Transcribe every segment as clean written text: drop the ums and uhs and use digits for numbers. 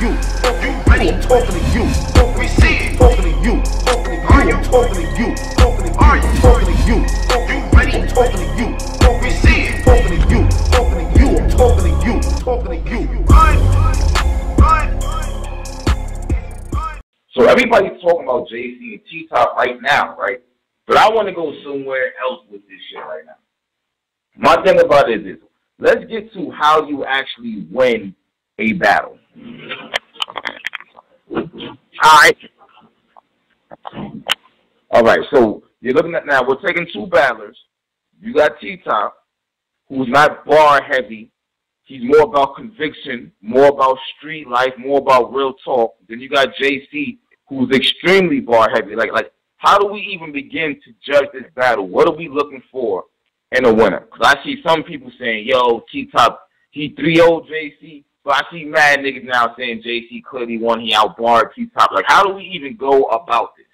you. I'm talking to you. We see it. Talking to you. Are you talking to you? Are you talking to you? You ready? I'm talking to you. We see it. Talking to you. I'm talking to you. Talking to you. So everybody's talking about JC and T-Top right now, right? But I want to go somewhere else with this shit right now. My thing about it is, let's get to how you actually win a battle. All right, so you're looking at now, we're taking two battlers. You got T-Top, who's not bar heavy. He's more about conviction, more about street life, more about real talk. Then you got JC, who's extremely bar heavy. Like, how do we even begin to judge this battle? What are we looking for in a winner? Because I see some people saying, yo, T-Top, he 3-0 JC. But I see mad niggas now saying JC clearly won. He outbarred T-Top. Like, how do we even go about this?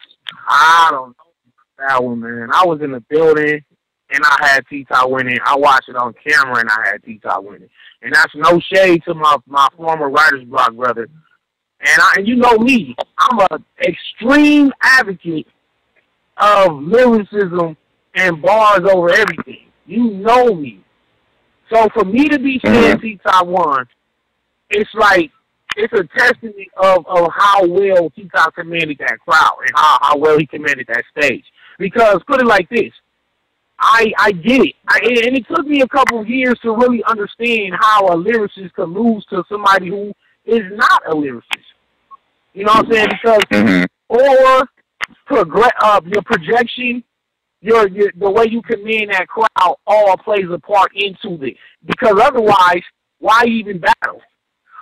I don't know that one, man. I was in the building, and I had T-Top winning. I watched it on camera, and I had T-Top winning. And that's no shade to my former writer's block brother. And you know me, I'm an extreme advocate of lyricism and bars over everything. You know me. So for me to be saying T-Top won, it's like, it's a testament of how well T-Top commanded that crowd and how well he commanded that stage. Because, put it like this, I get it. And it took me a couple of years to really understand how a lyricist could lose to somebody who is not a lyricist. You know what I'm saying? Because your projection, the way you command that crowd all plays a part into it. Because otherwise, why even battle?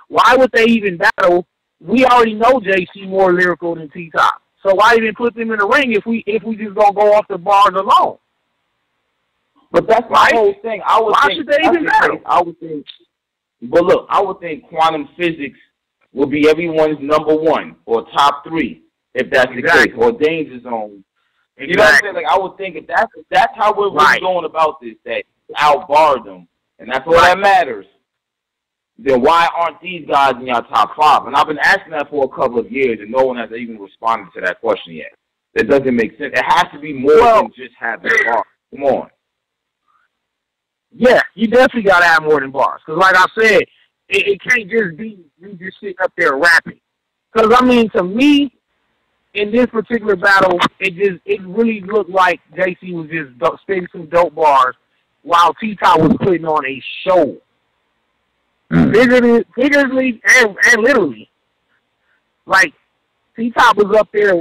Why would they even battle? We already know JC more lyrical than T-Top. So why even put them in the ring if we just gonna go off the bars alone? But that's my whole thing. Why should they even battle? I would think, but look, I would think quantum physics will be everyone's number one or top three, if that's the case, or danger zone. You know what I'm saying? Like, I would think if that's how we're really going about this, that outbar them, and that's all that matters, then why aren't these guys in your top five? And I've been asking that for a couple of years, and no one has even responded to that question yet. That doesn't make sense. It has to be more than just having bars. Come on. Yeah, you definitely got to have more than bars. Because like I said, it can't just be you just sitting up there rapping. Because, I mean, to me, in this particular battle, it really looked like JC was just spitting some dope bars while T-Top was putting on a show. Figuratively and literally. Like, T-Top was up there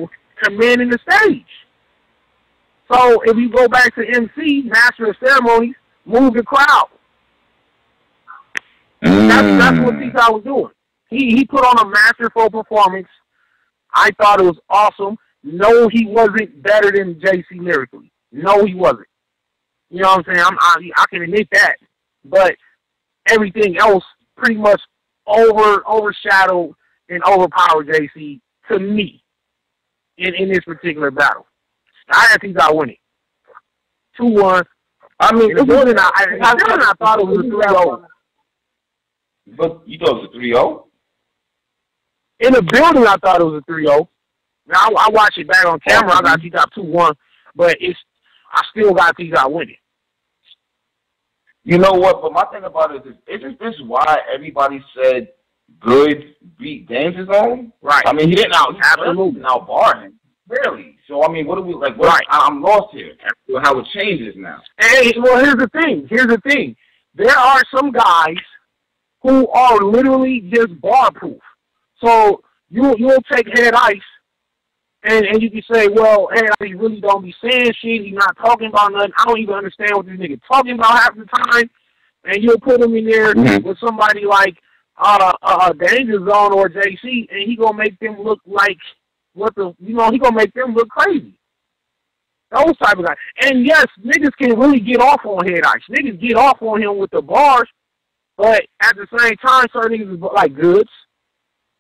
commanding the stage. So, if you go back to MC, Master of Ceremonies, move the crowd. That's what T-Top was doing. He put on a masterful performance. I thought it was awesome. No, he wasn't better than JC lyrically. No, he wasn't. You know what I'm saying? I can admit that. But everything else pretty much overshadowed and overpowered JC to me in this particular battle. I had T-Top winning. 2-1. I mean, I thought it was a 3-0. But you thought it was a 3-0? In the building, I thought it was a 3-0. Now, I watched it back on camera. I got T-Top 2-1, but I still got T-Top winning. You know what? But my thing about it is, isn't this why everybody said Good beat Danger Zone? Right. I mean, he didn't outbar him. Really. So, I mean, what do we, like, what, I'm lost here. How it changes now. Hey, well, here's the thing. There are some guys who are literally just bar-proof. So, you'll take Head Ice, and you can say, well, Head Ice really don't be saying shit. He's not talking about nothing. I don't even understand what this nigga talking about half the time. And you'll put him in there with somebody like Danger Zone or JC, and he gonna make them look like he gonna make them look crazy. Those type of guys. And yes, niggas can really get off on Head Ice. Niggas get off on him with the bars, but at the same time, certain niggas is like Goods.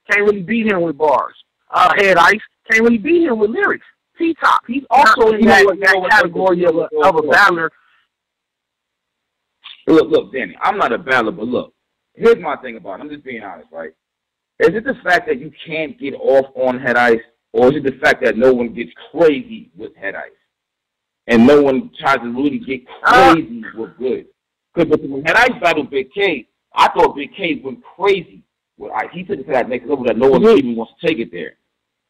Can't really beat him with bars. Head Ice can't really beat him with lyrics. T-Top, he's also in that category of a battler. Look, Danny, I'm not a battler, but look, here's my thing about it. I'm just being honest, right? Is it the fact that you can't get off on head ice, or is it the fact that no one gets crazy with head ice? And no one tries to really get crazy with good? Because when head ice battled Big K, I thought Big K went crazy with ice. He took it to that next level that no one even wants to take it there.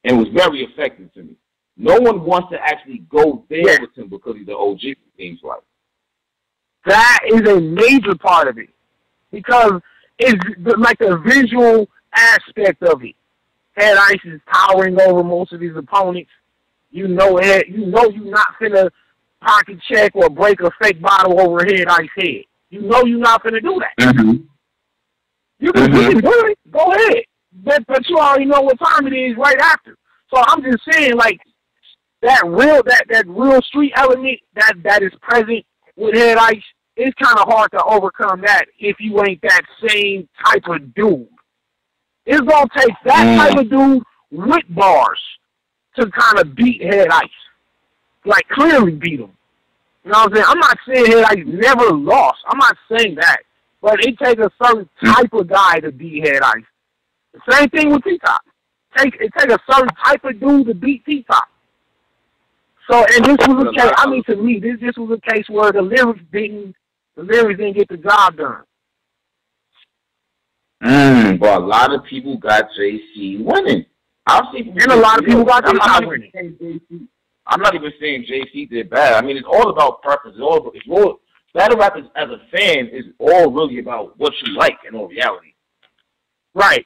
And it was very effective to me. No one wants to actually go there with him because he's the OG, it seems like. That is a major part of it. Because it's like the visual aspect of it. Head ice is towering over most of his opponents. You know you're not finna pocket check or break a fake bottle over head ice head. You know you're not finna do that. Mm-hmm. You can do it. Go ahead. But you already know what time it is right after. So I'm just saying, like, that real street element that is present with head ice, it's kind of hard to overcome that if you ain't that same type of dude. It's going to take that type of dude with bars to kind of beat head ice. Like, clearly beat him. You know what I'm saying? I'm not saying head ice never lost. I'm not saying that. But it takes a certain type of guy to beat head ice. The same thing with T-Top. It takes a certain type of dude to beat T-Top. So, and this was a case, I mean, to me, this was a case where the lyrics didn't get the job done. But a lot of people got JC winning. And a lot of people got T-Top winning. I'm not even saying JC did bad. I mean, it's all about preference. It's all battle rap as a fan is all really about what you like in all reality. Right.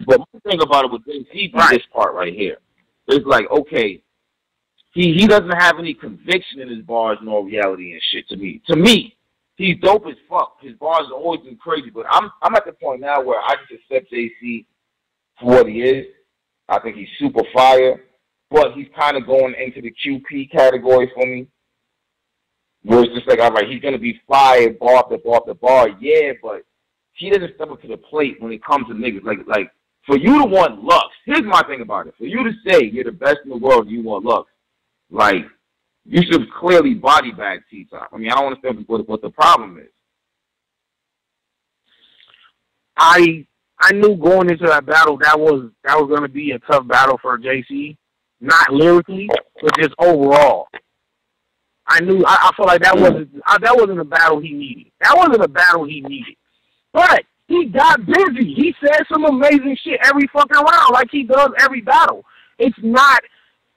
But one thing about it with JC, this part right here, it's like, okay, he doesn't have any conviction in his bars in all reality and shit. To me, he's dope as fuck. His bars have always been crazy, but I'm at the point now where I just accept JC for what he is. I think he's super fire, but he's kind of going into the QP category for me. Where it's just like, all right, he's going to be fired bar after bar after bar, yeah, but he doesn't step up to the plate when it comes to niggas. Like for you to want Lux, here's my thing about it. For you to say you're the best in the world and you want Lux, like, you should clearly body bag T-Top. I mean, I don't understand what the problem is. I knew going into that battle that was going to be a tough battle for JC, not lyrically, but just overall. I feel like that wasn't a battle he needed. That wasn't a battle he needed. But he got busy. He said some amazing shit every fucking round, like he does every battle. It's not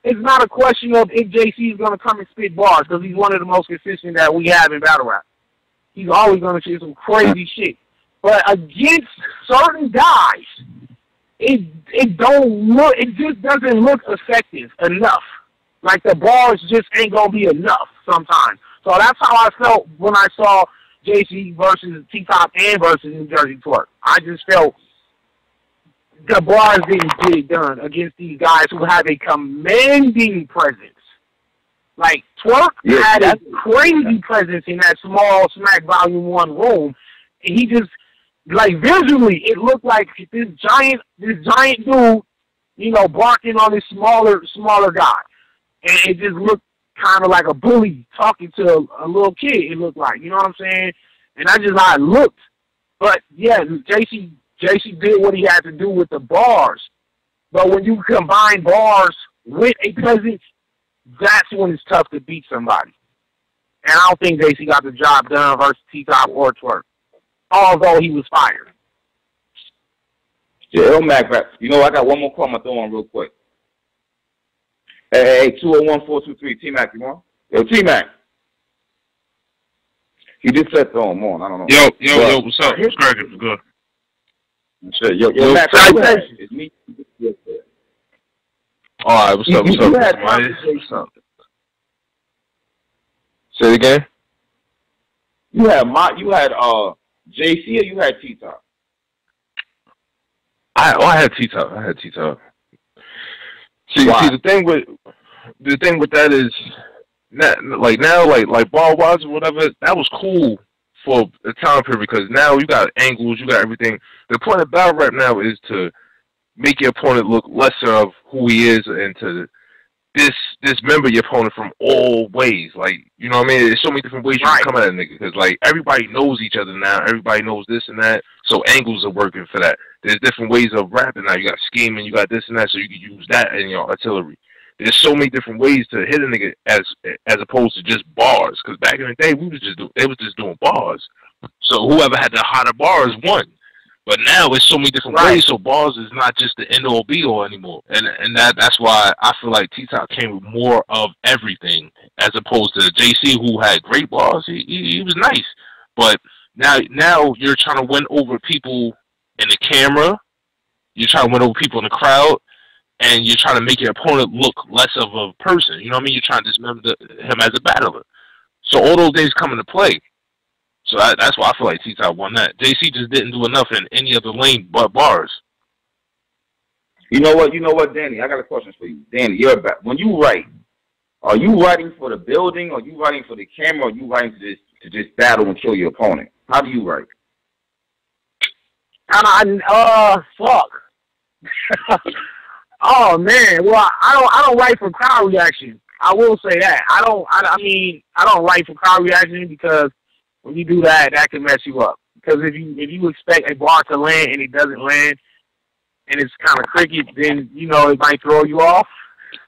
a question of if JC is going to come and spit bars, because he's one of the most consistent that we have in battle rap. He's always going to shit some crazy shit. But against certain guys, it just doesn't look effective enough. Like, the bars just ain't going to be enough sometimes. So that's how I felt when I saw JC versus T-Top and versus New Jersey Twerk. I just felt the bars didn't get it done against these guys who have a commanding presence. Like, Twerk had a crazy presence in that small Smack Volume 1 room. And he just, like, visually, it looked like this giant dude, you know, barking on this smaller guy. And it just looked kind of like a bully talking to a little kid, it looked like. You know what I'm saying? And that's just how it looked. But, yeah, JC did what he had to do with the bars. But when you combine bars with a presence, that's when it's tough to beat somebody. And I don't think JC got the job done versus T-Top or Twerk, although he was fired. Yeah, Mac rap. You know, I got one more call I'm going to throw on real quick. Hey, 201-423, T-Mac, you want? Yo, T-Mac. He just said throw him on. I don't know. Yo, what's up? What's cracking? What's good? Shit, yo, Mac, it's me. All right, what's up? What's up? Say it again. You had JC or you had T-Top? I had T-Top. See, the thing with that is, like ball wise or whatever, that was cool for a time period because now you got angles, you got everything. The point of battle rap now is to make your opponent look lesser of who he is and to dismember your opponent from all ways. Like, you know what I mean? There's so many different ways you can come at a nigga, because like everybody knows each other now. Everybody knows this and that. So angles are working for that. There's different ways of rapping now. You got scheming, you got this and that, so you can use that in your artillery. There's so many different ways to hit a nigga as opposed to just bars. Because back in the day, they was just doing bars. So whoever had the hotter bars won. But now it's so many different ways, so bars is not just the end-all be-all anymore. And that's why I feel like T-Top came with more of everything, as opposed to JC, who had great bars. He was nice. But now you're trying to win over people in the camera, you're trying to win over people in the crowd, and you're trying to make your opponent look less of a person. You know what I mean? You're trying to dismember him as a battler. So all those days come into play. So that's why I feel like T-Top won that. JC just didn't do enough in any other lane but bars. You know what, Danny? I got a question for you. Danny, when you write, are you writing for the building, are you writing for the camera, or are you writing to just battle and kill your opponent? How do you write? Fuck. Oh man, well I don't write for crowd reaction. I will say that. I don't write for crowd reaction, because when you do that, that can mess you up. Because if you expect a bar to land and it doesn't land, and it's kind of cricket, then it might throw you off.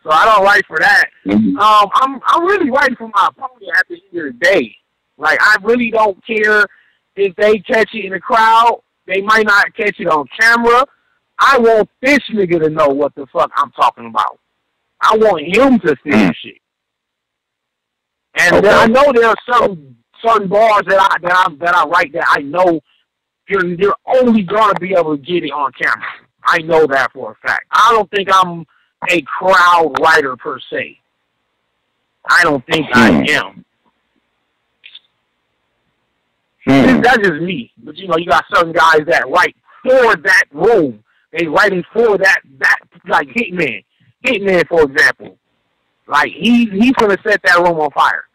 So I don't write for that. Mm-hmm. I'm really writing for my opponent at the end of the day. Like, I really don't care if they catch it in the crowd. They might not catch it on camera. I want this nigga to know what the fuck I'm talking about. I want him to see this shit. And I know there are certain bars that I write that I know you're only gonna be able to get it on camera. I know that for a fact. I don't think I'm a crowd writer per se. I don't think I am. That's just me. But you got certain guys that write for that room. They writing for that like Hitman. Hitman, for example. Like he's gonna set that room on fire.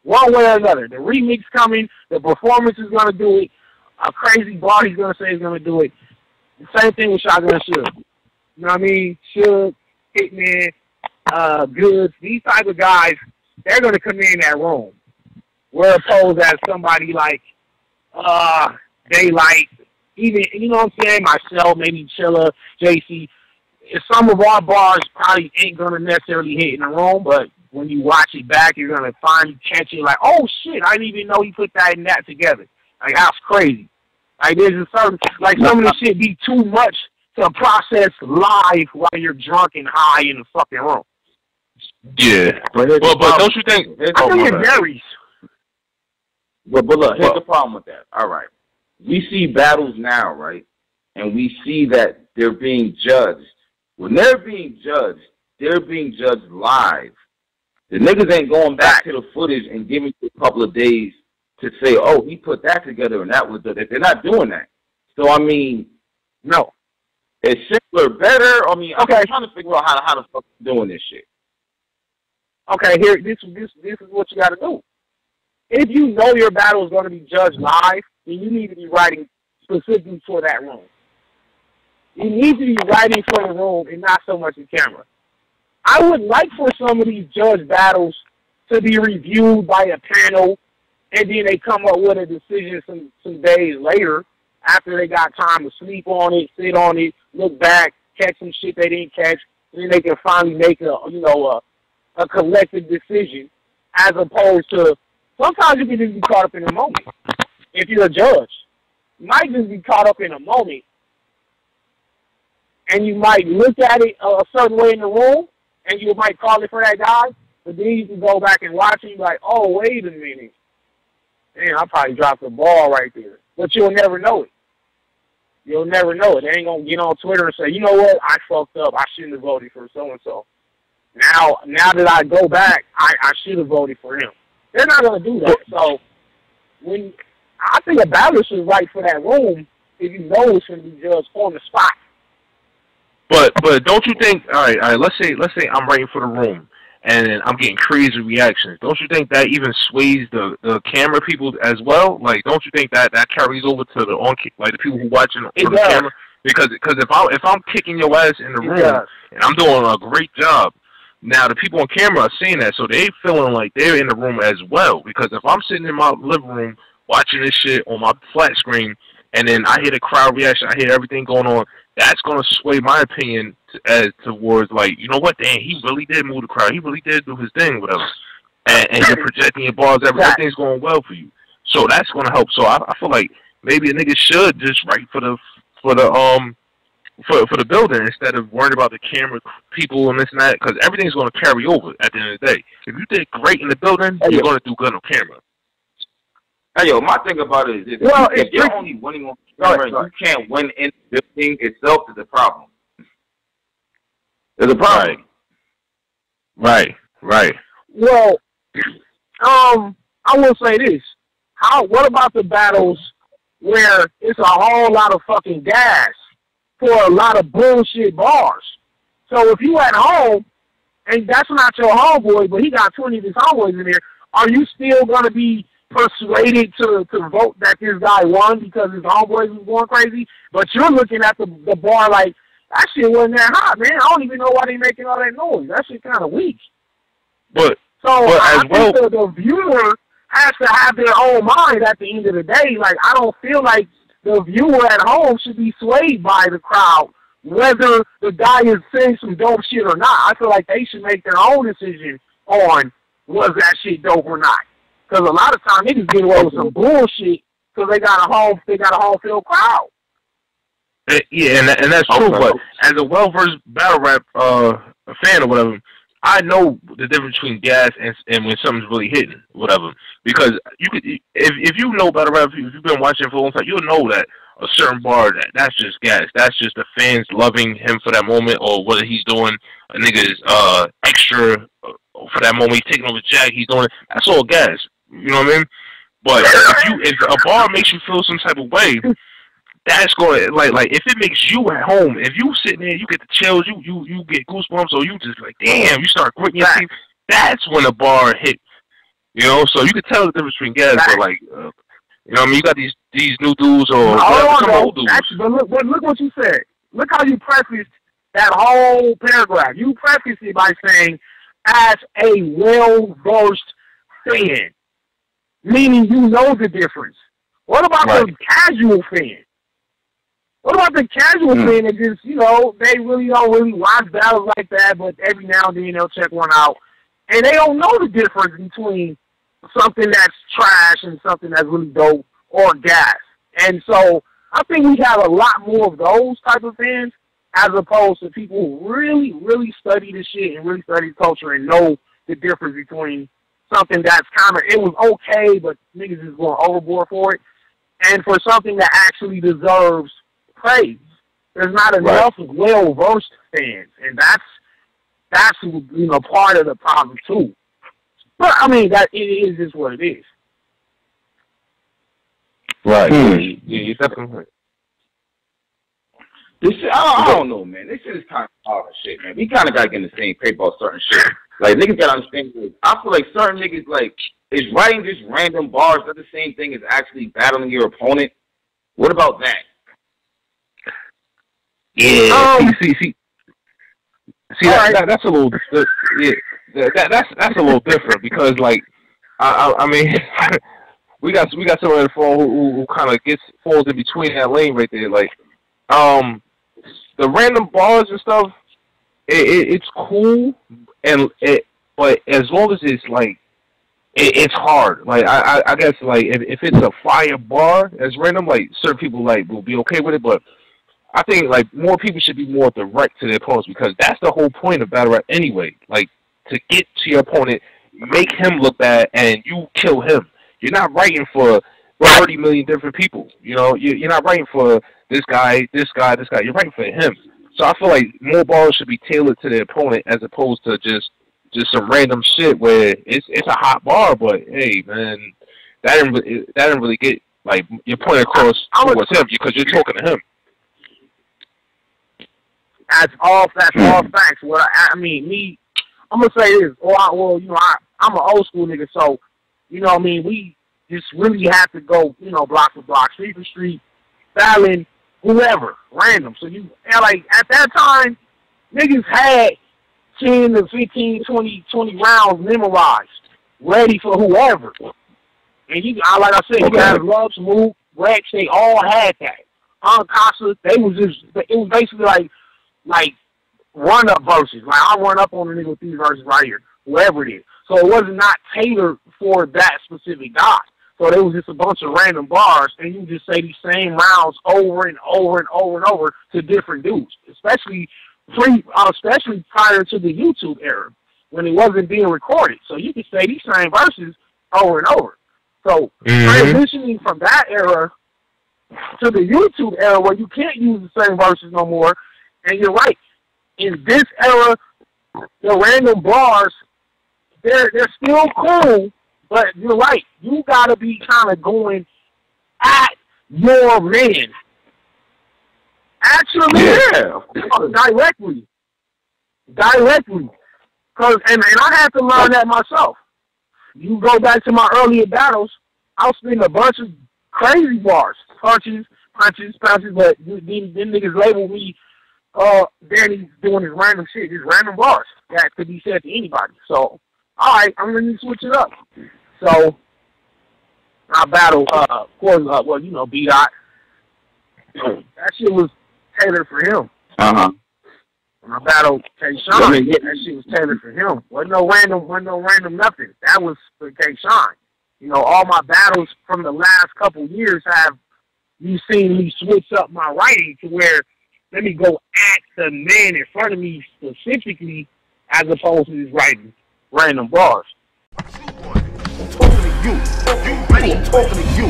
One way or another. The remix coming, the performance is gonna do it, a crazy bar he's gonna say is gonna do it. The same thing with Shotgun Suge. You know what I mean? Suge, Hitman, Goods, these type of guys, they're gonna come in that room. Where opposed as somebody like Daylight, even, you know what I'm saying, myself, maybe Chilla, JC. Some of our bars probably ain't gonna necessarily hit in the room, but when you watch it back, you're gonna catch it like, oh shit, I didn't even know he put that and that together. Like, that's crazy. Like, there's a certain, like, some of this shit be too much to process live while you're drunk and high in the fucking room. Yeah, but don't you think? I think it varies. But look, here's the problem with that. All right, we see battles now, right, and we see that they're being judged. When they're being judged live. The niggas ain't going back to the footage and giving you a couple of days to say, oh, he put that together and that was the... They're not doing that. So, I mean, no. Is simpler better? I mean, okay. I'm trying to figure out how the fuck doing this shit. Okay, here, this is what you got to do. If you know your battle is going to be judged live, then you need to be writing specifically for that room. You need to be writing for the room and not so much the camera. I would like for some of these judge battles to be reviewed by a panel, and then they come up with a decision some days later after they got time to sleep on it, sit on it, look back, catch some shit they didn't catch, and then they can finally make a collective decision, as opposed to sometimes you can just be caught up in a moment. If you're a judge, you might just be caught up in a moment, and you might look at it a certain way in the room, and you might call it for that guy, but then you can go back and watch it and be like, oh, wait a minute. Damn, I probably dropped the ball right there. But you'll never know it. You'll never know it. They ain't going to get on Twitter and say, you know what, I fucked up. I shouldn't have voted for so-and-so. Now that I go back, I should have voted for him. They're not going to do that. So I think a battler should write for that room if you know it's going to be judged on the spot. But don't you think? All right. Let's say I'm writing for the room, and I'm getting crazy reactions. Don't you think that even sways the camera people as well? Like, don't you think that carries over to the people who watching on the camera? Because if I'm kicking your ass in the room and I'm doing a great job, Now the people on camera are seeing that, so they feeling like they're in the room as well. Because if I'm sitting in my living room watching this shit on my flat screen, and then I hear the crowd reaction, I hear everything going on, that's gonna sway my opinion as towards like, you know what, damn, he really did move the crowd, he really did do his thing, whatever. And you're projecting your bars, everything's going well for you. So that's gonna help. So I feel like maybe a nigga should just write for the building instead of worrying about the camera people and this and that, because everything's going to carry over at the end of the day. If you did great in the building, you're going to do good on camera. Hey, yo, my thing about it is if you're only winning on camera and you can't win in the building itself, is a problem. There's a problem. Right. Well, I will say this. What about the battles where it's a whole lot of fucking gas for a lot of bullshit bars? So if you at home and that's not your homeboy, but he got 20 of his homeboys in there, are you still going to be persuaded to vote that this guy won because his homeboys was going crazy? But you're looking at the bar like, that shit wasn't that hot, man. I don't even know why they making all that noise. That shit kind of weak. I think the viewer has to have their own mind at the end of the day. Like, I don't feel like the viewer at home should be swayed by the crowd, whether the guy is saying some dope shit or not. I feel like they should make their own decision on was that shit dope or not. Because a lot of times niggas get away with some bullshit because they got a home field crowd. Yeah, and that's true. But as a well-versed battle rap fan or whatever, I know the difference between gas and when something's really hitting, whatever. Because you could, if you know battle rap, if you've been watching for a long time, you'll know that a certain bar that's just gas. That's just the fans loving him for that moment, or whether he's doing a nigga's extra for that moment. He's taking over Jack. He's doing it. That's all gas. You know what I mean? But if a bar makes you feel some type of way, that's going to, like if it makes you at home, if you sitting there, you get the chills, you get goosebumps, or you just like, damn, you start gritting your teeth, that's when the bar hit. You know, so you can tell the difference between gas, but like, you know what I mean? You got these new dudes or some old dudes. But look what you said. Look how you prefaced that whole paragraph. You prefaced it by saying, as a well-versed fan, meaning you know the difference. What about the casual fan? What about the casual fan that just, you know, they really don't watch battles like that, but every now and then they'll check one out, and they don't know the difference between something that's trash and something that's really dope or gas. And so I think we have a lot more of those type of fans as opposed to people who really, really study the shit and really study culture and know the difference between something that's kind of, it was okay, but niggas is going overboard for it, and for something that actually deserves praise. There's not enough well-versed fans, and that's you know, part of the problem too. But I mean, that it is just what it is. Right. Yeah, definitely right. This shit, I don't know, man. This shit is kind of hard shit, man. We kind of got to get in the same page about certain shit. Like, niggas got to understand, I feel like certain niggas, like, is writing just random bars not the same thing as actually battling your opponent? What about that? Yeah, see, that's a little, that's a little different because, like, I mean, we got someone on the phone who kind of falls in between that lane right there. Like, the random bars and stuff, it's cool, but as long as it's like, it's hard. Like, I guess, like, if it's a fire bar that's random, like, certain people, like, will be okay with it, but I think, like, more people should be more direct to their opponents because that's the whole point of battle rap anyway. Like, to get to your opponent, make him look bad, and you kill him. You're not writing for 30 million different people. You know, you're not writing for this guy. You're writing for him. So I feel like more bars should be tailored to their opponent as opposed to just some random shit where it's a hot bar, but hey, man, that didn't really get, like, your point across towards him because you're talking to him. That's all facts. Well, I mean, I'm gonna say this. You know, I'm an old school nigga, so you know what I mean. We just really have to go, you know, block for block, street for street, battling whoever, random. So like at that time, niggas had 10 to 15, 20 rounds memorized, ready for whoever. And you, like I said, you got Love, Smooth, Rex, they all had that. Casa, it was basically like run up verses. Like I run up on a nigga with these verses right here, whoever it is. So it wasn't not tailored for that specific guy. So there was just a bunch of random bars, and you just say these same rounds over and over and over and over to different dudes, especially prior to the YouTube era when it wasn't being recorded. So you could say these same verses over and over. So transitioning from that era to the YouTube era where you can't use the same verses no more, and you're right, in this era, the random bars, they're still cool, but you're right, you gotta be kind of going at your man. Actually, directly. Cause and I had to learn that myself. You go back to my earlier battles, I'll spin a bunch of crazy bars, punches, but them niggas label me, Danny's doing his random shit, his random bars that could be said to anybody. So, all right, I'm gonna switch it up. So, I battle, of course, B-Dot. That shit was tailored for him. When I battled K-Shine, that shit was tailored for him. Wasn't no random nothing. That was for K-Shine. You know, all my battles from the last couple years have you seen me switch up my writing to where let me go at the man in front of me specifically as opposed to just writing random bars. You ready? I'm talking to you.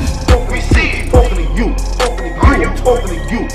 We see it. Talking to you. I'm talking to you.